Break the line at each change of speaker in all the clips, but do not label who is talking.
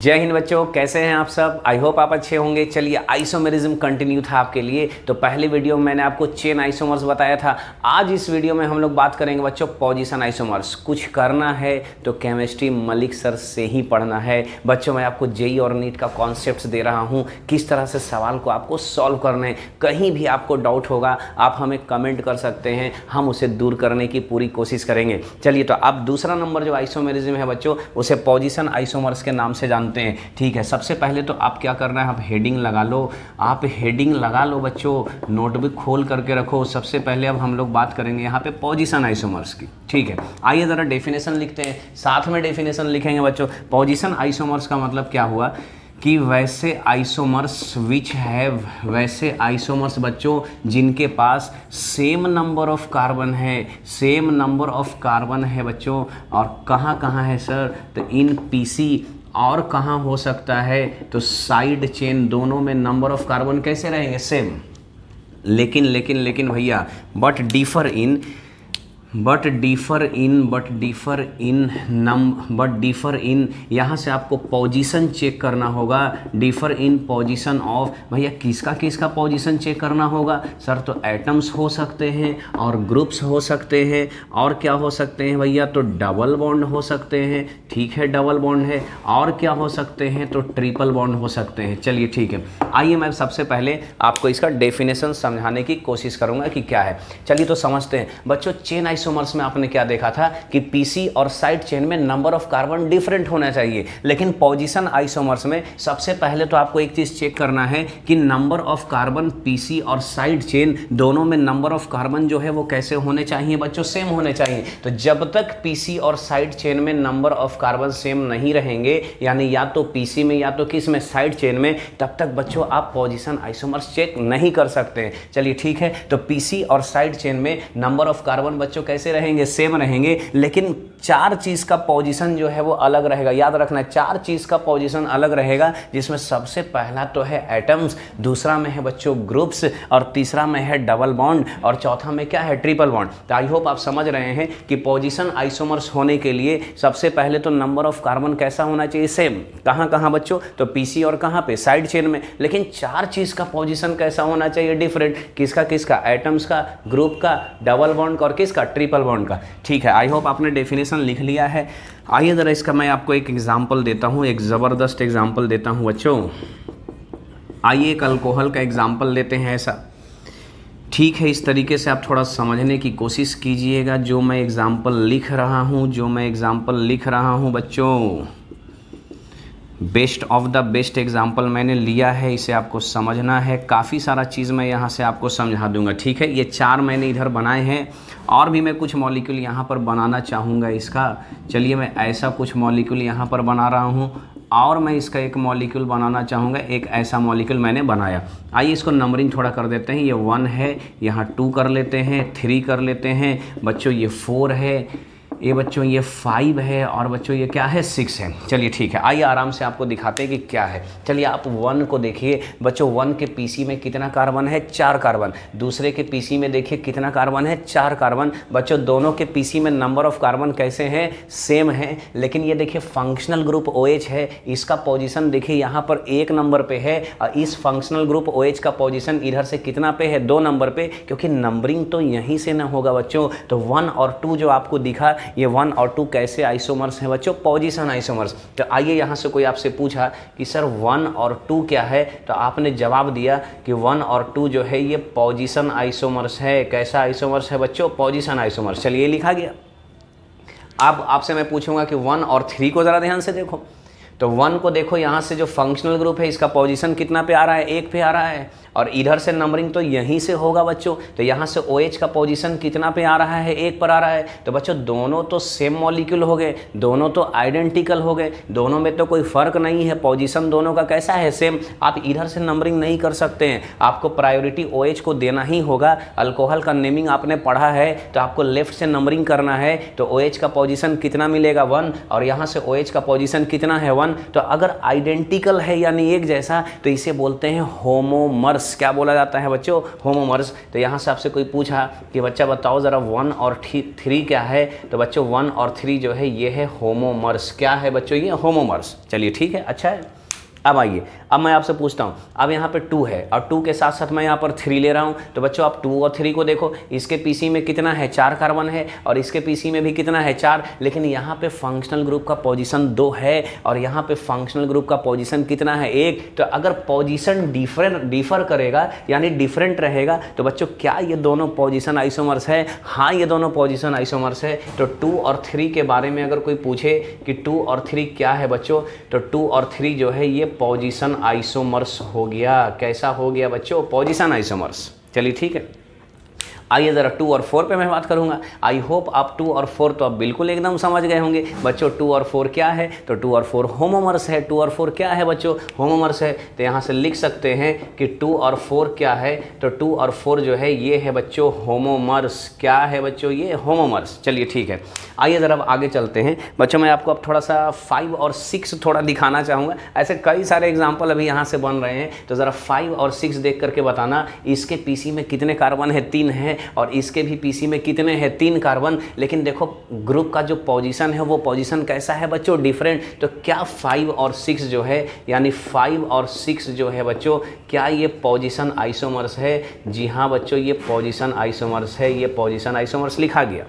जय हिंद बच्चों, कैसे हैं आप सब। आई होप आप अच्छे होंगे। चलिए, आइसोमेरिज्म कंटिन्यू था आपके लिए। तो पहले वीडियो में मैंने आपको चेन आइसोमर्स बताया था। आज इस वीडियो में हम लोग बात करेंगे बच्चों पोजीशन आइसोमर्स। कुछ करना है तो केमिस्ट्री मलिक सर से ही पढ़ना है बच्चों। मैं आपको जेई और नीट का कॉन्सेप्ट्स दे रहा हूँ, किस तरह से सवाल को आपको सॉल्व करना है। कहीं भी आपको डाउट होगा आप हमें कमेंट कर सकते हैं, हम उसे दूर करने की पूरी कोशिश करेंगे। चलिए, तो अब दूसरा नंबर जो आइसोमेरिज्म है बच्चों, उसे पोजीशन आइसोमर्स के नाम से जानते हैं। ठीक है, सबसे पहले तो आप क्या करना है, आप हेडिंग लगा लो। आप हेडिंग लगा लो बच्चों, नोटबुक खोल करके रखो। सबसे पहले अब हम लोग बात करेंगे यहाँ पे पोजीशन आइसोमर्स की। ठीक है, आइए ज़रा डेफिनेशन लिखते हैं, साथ में डेफिनेशन लिखेंगे बच्चों। पोजीशन आइसोमर्स का मतलब क्या हुआ कि वैसे आइसोमर्स विच हैव, वैसे आइसोमर्स बच्चों जिनके पास सेम नंबर ऑफ कार्बन है, सेम नंबर ऑफ कार्बन है बच्चों। और कहाँ कहाँ है सर, तो इन पीसी। और कहाँ हो सकता है, तो साइड चेन। दोनों में नंबर ऑफ कार्बन कैसे रहेंगे, सेम। लेकिन भैया बट डिफर इन यहाँ से आपको पोजीशन चेक करना होगा। डिफर इन पोजीशन ऑफ, भैया किसका पोजीशन चेक करना होगा सर, तो एटम्स हो सकते हैं और ग्रुप्स हो सकते हैं। और क्या हो सकते हैं भैया, तो डबल बॉन्ड हो सकते हैं। ठीक है, डबल बॉन्ड है। और क्या हो सकते हैं, तो ट्रिपल बॉन्ड हो सकते हैं। चलिए ठीक है, आइए मैं सबसे पहले आपको इसका डेफिनेशन समझाने की कोशिश करूंगा कि क्या है। चलिए तो समझते हैं बच्चों। चेन आइसोमर्स में आपने क्या देखा था कि पीसी और साइड चेन में नंबर ऑफ कार्बन डिफरेंट होना चाहिए, लेकिन पोजीशन आइसोमर्स में सबसे पहले तो आपको एक चीज चेक करना है कि नंबर ऑफ कार्बन पीसी और साइड चेन दोनों में नंबर ऑफ कार्बन जो है वो कैसे होने चाहिए बच्चों, सेम होने चाहिए। तो जब तक पीसी और साइड चेन में नंबर ऑफ कार्बन सेम नहीं रहेंगे, यानी या तो पीसी में या तो किस में, साइड चेन में, तब तक बच्चों आप पोजीशन आइसोमर्स चेक नहीं कर सकते हैं। चलिए ठीक है, तो पीसी और साइड चेन में नंबर ऑफ कार्बन बच्चों कैसे रहेंगे, सेम रहेंगे, लेकिन चार चीज का पोजीशन जो है वो अलग रहेगा। याद रखना, चार चीज का पोजीशन अलग रहेगा, जिसमें सबसे पहला तो है एटम्स, दूसरा में है बच्चों ग्रुप्स, और तीसरा में है डबल बॉन्ड, और चौथा में क्या है, ट्रिपल बॉन्ड। तो आई होप आप समझ रहे हैं कि पोजीशन आइसोमर्स होने के लिए सबसे पहले तो नंबर ऑफ कार्बन कैसा होना चाहिए, सेम। कहां कहां बच्चों, तो पीसी और कहां पे, साइड चेन में। लेकिन चार चीज का पोजीशन कैसा होना चाहिए, डिफरेंट। किसका, एटम्स का, ग्रुप का, डबल बॉन्ड और किसका, ट्रिपल बॉन्ड का। ठीक है, आई होप आपने डेफिनेशन लिख लिया है। आइए जरा इसका मैं आपको एक एग्जांपल देता हूं, एक ज़बरदस्त एग्जांपल देता हूं बच्चों। आइए एक अल्कोहल का एग्जांपल लेते हैं ऐसा। ठीक है, इस तरीके से आप थोड़ा समझने की कोशिश कीजिएगा जो मैं एग्जांपल लिख रहा हूं बच्चों। Best of the best example मैंने लिया है, इसे आपको समझना है। काफ़ी सारा चीज़ मैं यहाँ से आपको समझा दूंगा। ठीक है, ये चार मैंने इधर बनाए हैं, और भी मैं कुछ मॉलिक्यूल यहाँ पर बनाना चाहूँगा इसका। चलिए, मैं ऐसा कुछ मॉलिक्यूल यहाँ पर बना रहा हूँ, और मैं इसका एक मॉलिक्यूल बनाना चाहूँगा। एक ऐसा मॉलिक्यूल मैंने बनाया। आइए इसको नंबरिंग थोड़ा कर देते हैं। ये 1 है, यहाँ 2 कर लेते हैं, 3 कर लेते हैं बच्चों, ये 4 है, ये बच्चों ये 5 है, और बच्चों ये क्या है, 6 है। चलिए ठीक है, आइए आराम से आपको दिखाते हैं कि क्या है। चलिए आप 1 को देखिए बच्चों। 1 के पीसी में कितना कार्बन है, 4 कार्बन। दूसरे के पीसी में देखिए कितना कार्बन है, 4 कार्बन। बच्चों दोनों के पीसी में नंबर ऑफ कार्बन कैसे हैं, सेम है। लेकिन ये देखिए फंक्शनल ग्रुप OH है, इसका पोजीशन देखिए यहाँ पर 1 नंबर पे है, और इस फंक्शनल ग्रुप OH का पोजीशन इधर से कितना पे है, 2 नंबर पे, क्योंकि नंबरिंग तो यहीं से ना होगा बच्चों। तो 1 और 2 जो आपको दिखा, ये 1 और 2 कैसे आइसोमर्स हैं बच्चों, पोजीशन आइसोमर्स। तो आइए यहाँ से कोई आपसे पूछा कि सर 1 और 2 क्या है, तो आपने जवाब दिया कि 1 और 2 जो है ये पोजीशन आइसोमर्स है। कैसा आइसोमर्स है बच्चों, पोजीशन आइसोमर्स। चलिए लिखा गया। अब आपसे मैं पूछूंगा कि 1 और 3 को ज़रा ध्यान से देखो। तो 1 को देखो, यहाँ से जो फंक्शनल ग्रुप है इसका पोजीशन कितना पे आ रहा है, 1 पे आ रहा है, और इधर से नंबरिंग तो यहीं से होगा बच्चों। तो यहाँ से OH का पोजीशन कितना पे आ रहा है, 1 पर आ रहा है। तो बच्चों दोनों तो सेम मॉलिक्यूल हो गए, दोनों तो आइडेंटिकल हो गए, दोनों में तो कोई फर्क नहीं है, पोजीशन दोनों का कैसा है, सेम। आप इधर से नंबरिंग नहीं कर सकते हैं, आपको प्रायोरिटी OH को देना ही होगा। अल्कोहल का नेमिंग आपने पढ़ा है, तो आपको लेफ्ट से नंबरिंग करना है। तो OH का पोजीशन कितना मिलेगा, 1, और यहाँ से OH का पोजीशन कितना है, 1। तो अगर आइडेंटिकल है यानी एक जैसा, तो इसे बोलते हैं होमोमर्स। होमोमर्स। क्या बोला जाता है बच्चों? होमोमर्स। तो यहाँ से आपसे कोई पूछा कि बच्चा बताओ ज़रा 1 और 3 क्या है, तो बच्चों 1 और 3 जो है ये है होमोमर्स। क्या है बच्चों? ये होमोमर्स। चलिए ठीक है, अच्छा है। अब आइए, अब मैं आपसे पूछता हूँ, अब यहाँ पे 2 है और 2 के साथ साथ मैं यहाँ पर 3 ले रहा हूँ, तो बच्चों आप 2 और 3 को देखो, इसके पीसी में कितना है? 4 कार्बन है और इसके पीसी में भी कितना है? 4। लेकिन यहाँ पे फंक्शनल ग्रुप का पोजीशन 2 है और यहाँ पे फंक्शनल ग्रुप का पोजीशन कितना है? 1। तो अगर पोजीशन डिफर करेगा यानी डिफरेंट रहेगा तो बच्चों क्या ये दोनों पोजीशन आइसोमर्स है? हाँ, ये दोनों पोजीशन आइसोमर्स है। तो 2 और 3 के बारे में अगर कोई पूछे कि 2 और 3 क्या है बच्चों, तो 2 और 3 जो है ये पोजीशन आइसोमर्स हो गया। कैसा हो गया बच्चों? Position isomers. चलिए ठीक है, आइए ज़रा 2 और 4 पे मैं बात करूंगा। आई होप आप 2 और 4 तो आप बिल्कुल एकदम समझ गए होंगे। बच्चों 2 और 4 क्या है? तो 2 और 4 होमोमर्स है। 2 और 4 क्या है बच्चों? होमोमर्स है। तो यहाँ से लिख सकते हैं कि 2 और 4 क्या है? तो 2 और 4 जो है ये है बच्चों होमोमर्स। क्या है बच्चों? ये होमोमर्स। चलिए ठीक है, आइए ज़रा अब आगे चलते हैं। बच्चों मैं आपको अब थोड़ा सा 5 और 6 थोड़ा दिखाना चाहूँगा। ऐसे कई सारे एग्जाम्पल अभी यहाँ से बन रहे हैं, तो ज़रा 5 और 6 देख करके बताना इसके पीसी में कितने कार्बन है? 3 है और इसके भी पीसी में कितने हैं? 3 कार्बन। लेकिन देखो ग्रुप का जो पोजीशन है वो पोजीशन कैसा है बच्चों? डिफरेंट। तो क्या 5 और 6 जो है यानी 5 और 6 जो है बच्चों, क्या ये पोजीशन आइसोमर्स है? जी हाँ बच्चों, ये पोजीशन आइसोमर्स है। ये पोजीशन आइसोमर्स लिखा गया।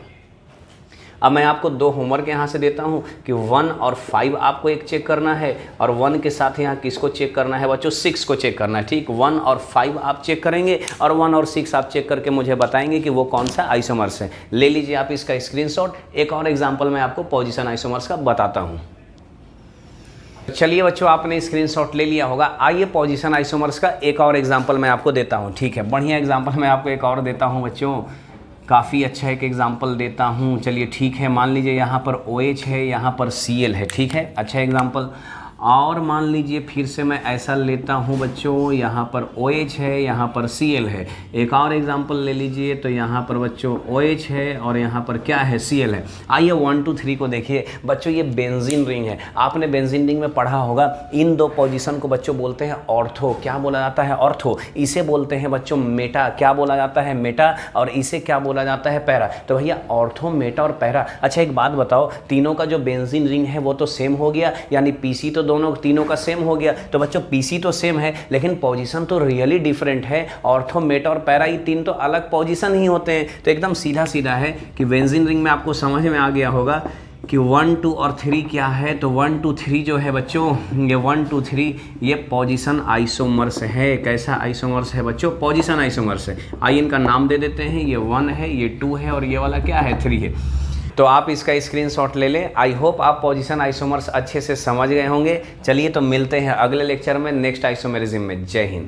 अब मैं आपको 2 होमवर्क यहाँ से देता हूँ कि 1 और 5 आपको एक चेक करना है और 1 के साथ यहाँ किसको चेक करना है बच्चों? 6 को चेक करना है। ठीक, 1 और 5 आप चेक करेंगे और 1 और 6 आप चेक करके मुझे बताएंगे कि वो कौन सा आइसोमर्स है। ले लीजिए आप इसका स्क्रीनशॉट। एक और एग्जाम्पल मैं आपको पोजीशन आइसोमर्स का बताता हूँ। चलिए बच्चों, आपने स्क्रीनशॉट ले लिया होगा। आइए पोजीशन आइसोमर्स का एक और एग्जाम्पल मैं आपको देता हूँ। ठीक है, बढ़िया एग्जाम्पल मैं आपको एक और देता हूँ बच्चों, काफ़ी अच्छा एक एग्जाम्पल देता हूँ। चलिए ठीक है, मान लीजिए यहाँ पर OH है, यहाँ पर Cl है। ठीक है, अच्छा एग्जाम्पल। और मान लीजिए फिर से मैं ऐसा लेता हूँ बच्चों, यहाँ पर OH है, यहाँ पर Cl है। एक और एग्जांपल ले लीजिए, तो यहाँ पर बच्चों OH है और यहाँ पर क्या है? Cl है। आइए 1 2 3 को देखिए बच्चों, ये बेंजीन रिंग है। आपने बेंजीन रिंग में पढ़ा होगा, इन 2 पोजीशन को बच्चों बोलते हैं ऑर्थो। क्या बोला जाता है? ऑर्थो। इसे बोलते हैं बच्चों मेटा। क्या बोला जाता है? मेटा। और इसे क्या बोला जाता है? पैरा। तो भैया ऑर्थो, मेटा और पैरा। अच्छा एक बात बताओ, तीनों का जो बेंजीन रिंग है वो तो सेम हो गया, यानी पीसी तो दोनों तीनों का सेम हो गया। तो बच्चों पीसी तो सेम है लेकिन पोजीशन तो रियली डिफरेंट है। ऑर्थो, मेटा और पैरा, ये 3 तो अलग पोजीशन ही होते हैं। तो एकदम सीधा सीधा है कि बेंजीन रिंग में आपको समझ में आ गया होगा कि 1 2 और 3 क्या है। तो 1 2 3 जो है बच्चों, ये 1 2 3 ये पोजीशन आइसोमर्स है। कैसा आइसोमर्स है बच्चों? पोजीशन आइसोमर्स है। आइए इनका नाम दे देते हैं, ये 1 है, ये 2 है और ये वाला क्या है? 3 है। तो आप इसका स्क्रीनशॉट ले लें। आई होप आप पोजीशन आइसोमर्स अच्छे से समझ गए होंगे। चलिए तो मिलते हैं अगले लेक्चर में नेक्स्ट आइसोमेरिज्म में। जय हिंद।